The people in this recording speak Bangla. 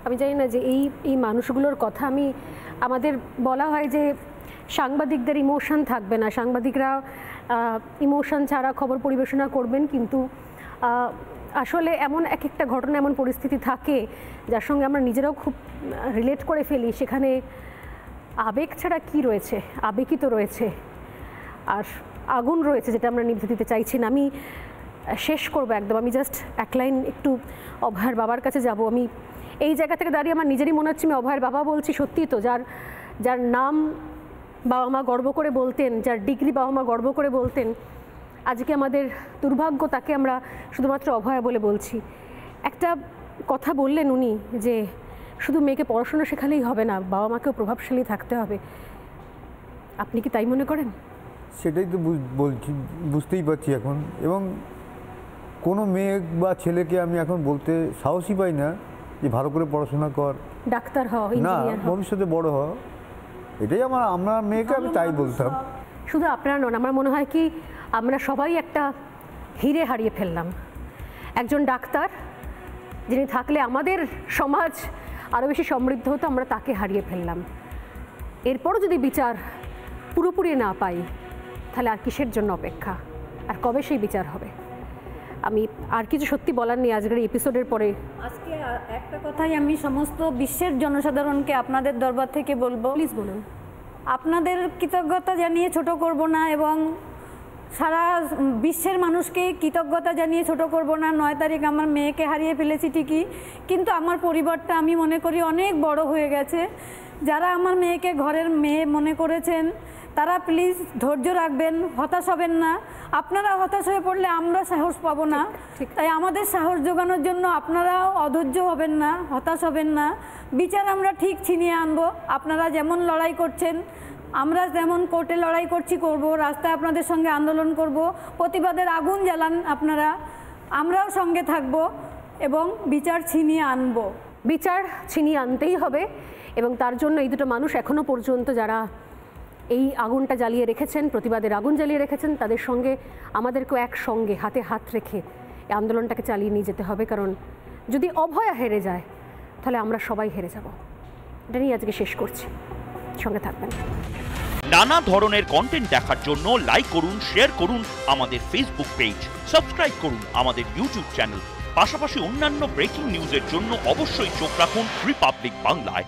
আমি জানি না যে এই মানুষগুলোর কথা আমি আমাদের বলা হয় যে সাংবাদিকদের ইমোশন থাকবে না, সাংবাদিকরা ইমোশন ছাড়া খবর পরিবেশনা করবেন, কিন্তু আসলে এমন এক একটা ঘটনা, এমন পরিস্থিতি থাকে যার সঙ্গে আমরা নিজেরাও খুব রিলেট করে ফেলি। সেখানে আবেগ ছাড়া কি রয়েছে? আবেগই তো রয়েছে, আর আগুন রয়েছে যেটা আমরা নিভে দিতে চাইছি না। আমি শেষ করবো একদম, আমি জাস্ট এক লাইন একটু অভয়ের বাবার কাছে যাব। আমি এই জায়গা থেকে দাঁড়িয়ে আমার নিজেরই মনে হচ্ছে আমি অভয়ের বাবা বলছি। সত্যিই তো, যার নাম বাবা মা গর্ব করে বলতেন, যার ডিগ্রি বাবা মা গর্ব করে বলতেন, আজকে আমাদের দুর্ভাগ্য তাকে আমরা শুধুমাত্র অভয়া বলে বলছি। একটা কথা বললেন উনি যে শুধু মেয়েকে পড়াশোনা শেখালেই হবে না, বাবা মাকেও প্রভাবশালী থাকতে হবে। আপনি কি তাই মনে করেন? সেটাই তো বলছি, বুঝতেই পারছি এখন। এবং কোনো মেয়ে বা ছেলেকে আমি এখন বলতে সাহসই পাই না যে ভালো করে পড়াশোনা কর, ডাক্তার হও, না ভবিষ্যতে বড় হও। এটাই আমার মেয়েকে আমি তাই বলতাম। শুধু আপনারা নন, আমার মনে হয় কি আমরা সবাই একটা হিরে হারিয়ে ফেললাম। একজন ডাক্তার যিনি থাকলে আমাদের সমাজ আরও বেশি সমৃদ্ধ হতো, আমরা তাকে হারিয়ে ফেললাম। এরপরও যদি বিচার পুরোপুরি না পাই, তাহলে আর কিসের জন্য অপেক্ষা, আর কবে সেই বিচার হবে? আমি আর কিছু সত্যি বলার নেই আজকের এপিসোডের পরে। আজকে একটা কথাই আমি সমস্ত বিশ্বের জনসাধারণকে আপনাদের দরবার থেকে বলবো, প্লিজ বলুন। আপনাদের কৃতজ্ঞতা জানিয়ে ছোট করব না, এবং সারা বিশ্বের মানুষকে কৃতজ্ঞতা জানিয়ে ছোট করব না। 9 তারিখ আমার মেয়েকে হারিয়ে ফেলেছি ঠিকই, কিন্তু আমার পরিবারটা আমি মনে করি অনেক বড় হয়ে গেছে। যারা আমার মেয়েকে ঘরের মেয়ে মনে করেছেন তারা প্লিজ ধৈর্য রাখবেন, হতাশ হবেন না। আপনারা হতাশ হয়ে পড়লে আমরা সাহস পাবো না, তাই আমাদের সাহস জোগানোর জন্য আপনারাও অধৈর্য হবেন না, হতাশ হবেন না। বিচার আমরা ঠিক ছিনিয়ে আনবো। আপনারা যেমন লড়াই করছেন, আমরা যেমন কোর্টে লড়াই করব, রাস্তায় আপনাদের সঙ্গে আন্দোলন করব, প্রতিবাদের আগুন জ্বালান আপনারা, আমরাও সঙ্গে থাকব এবং বিচার ছিনিয়ে আনব। বিচার ছিনিয়ে আনতেই হবে, এবং তার জন্য এই দুটো মানুষ এখনও পর্যন্ত যারা এই আগুনটা জ্বালিয়ে রেখেছেন, প্রতিবাদের আগুন জ্বালিয়ে রেখেছেন, তাদের সঙ্গে আমাদেরকেও একসঙ্গে হাতে হাত রেখে এই আন্দোলনটাকে চালিয়ে নিয়ে যেতে হবে। কারণ যদি অভয়া হেরে যায়, তাহলে আমরা সবাই হেরে যাব। এটা নিয়ে আজকে শেষ করছি, সঙ্গে থাকবেন। নানা ধরনের কন্টেন্ট দেখার জন্য লাইক করুন, শেয়ার করুন আমাদের ফেসবুক পেজ, সাবস্ক্রাইব করুন আমাদের ইউটিউব চ্যানেল। পাশাপাশি অন্যান্য ব্রেকিং নিউজের জন্য অবশ্যই চোখ রাখুন রিপাবলিক বাংলায়।